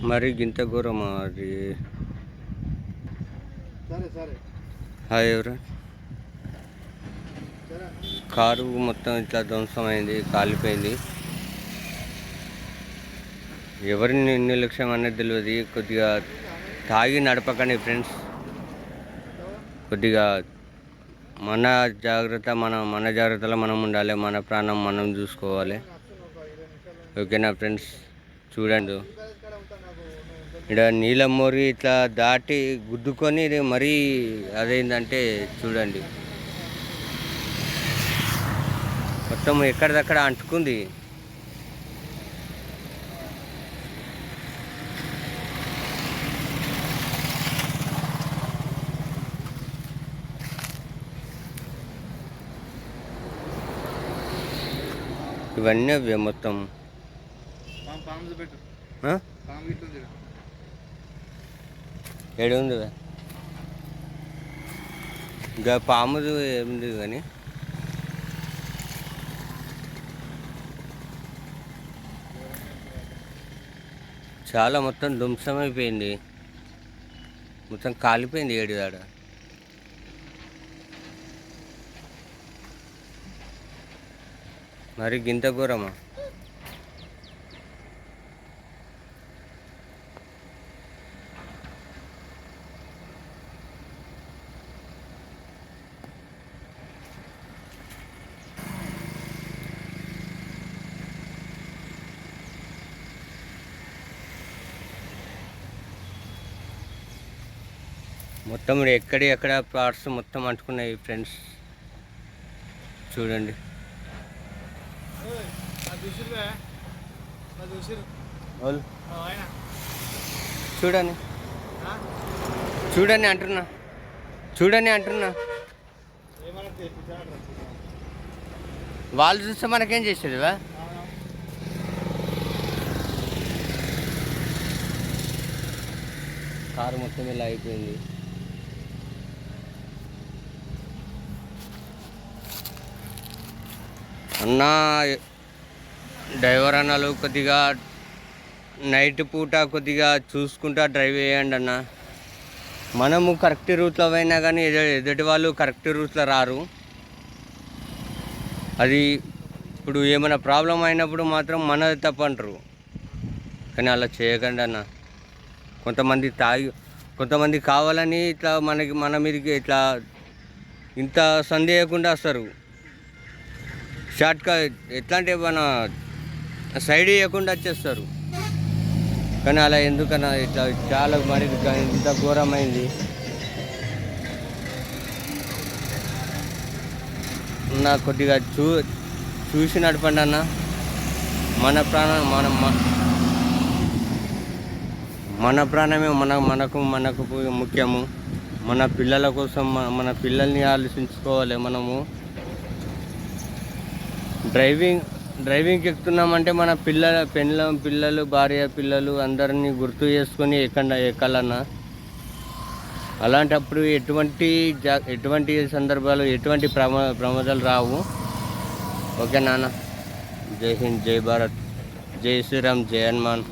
మరి గింత ఘోరమా అది? హాయ్ ఎవరు కారు మొత్తం ఇట్లా ధ్వంసమైంది, కాలిపోయింది. ఎవరిని నిర్లక్ష్యం అనేది తెలియదు. కొద్దిగా తాగి నడపకండి ఫ్రెండ్స్. కొద్దిగా మన జాగ్రత్తలో మనం ఉండాలి. మన ప్రాణం మనం చూసుకోవాలి. ఓకేనా ఫ్రెండ్స్? చూడండి, ఇక్కడ నీలమ్మోరి ఇట్లా దాటి గుద్దుకొని మరీ అదేంటంటే చూడండి, మొత్తం ఎక్కడిదక్కడ అంటుకుంది. ఇవన్నీ అవి మొత్తం ఏడు ఉంది ఇంకా పాముది ఏముంది కానీ చాలా మొత్తం ధ్వంసమైపోయింది, మొత్తం కాలిపోయింది ఏడుదాడ. మరి గింత ఘోరమా? మొత్తం ఎక్కడ పార్ట్స్ మొత్తం అంటుకున్నాయి ఫ్రెండ్స్. చూడండి, చూడండి చూడండి అంటున్నా, చూడండి అంటున్నా. వాళ్ళు చూస్తే మనకేం చేసేది? కారు మొత్తం ఇలా అయిపోయింది. అన్నా డ్రైవర్ అన్నలు కొద్దిగా నైట్ పూట కొద్దిగా చూసుకుంటా డ్రైవ్ చేయండి అన్న. మనము కరెక్ట్ రూట్లో పోయినా కానీ ఎదుటి వాళ్ళు కరెక్ట్ రూట్లో రారు. అది ఇప్పుడు ఏమైనా ప్రాబ్లం అయినప్పుడు మాత్రం మనది తప్పంటారు, కానీ అలా చేయకండి అన్న. కొంతమంది కావాలని ఇట్లా మన మీదకి ఇట్లా ఇంత సందేహకుండా వస్తారు. షార్ట్కట్ ఎట్లా అంటే మన సైడ్ ఇవ్వకుండా వచ్చేస్తారు. కానీ అలా ఎందుకన్నా ఇట్లా చాలా మరి ఇంత ఘోరమైంది. నాకు కొద్దిగా చూసి నడపండి అన్న. మన ప్రాణమే మనకు ముఖ్యము. మన పిల్లల కోసం మన పిల్లల్ని ఆలోచించుకోవాలి. మనము డ్రైవింగ్కి ఎక్కుతున్నామంటే మన పిల్లలు భార్య పిల్లలు అందరినీ గుర్తు చేసుకొని ఎక్కాలన్నా. అలాంటప్పుడు ఎటువంటి సందర్భాలు ఎటువంటి ప్రమాదాలు రావు. ఓకే నాన్న. జై హింద్, జై భారత్, జై శ్రీరామ్, జై హనుమాన్.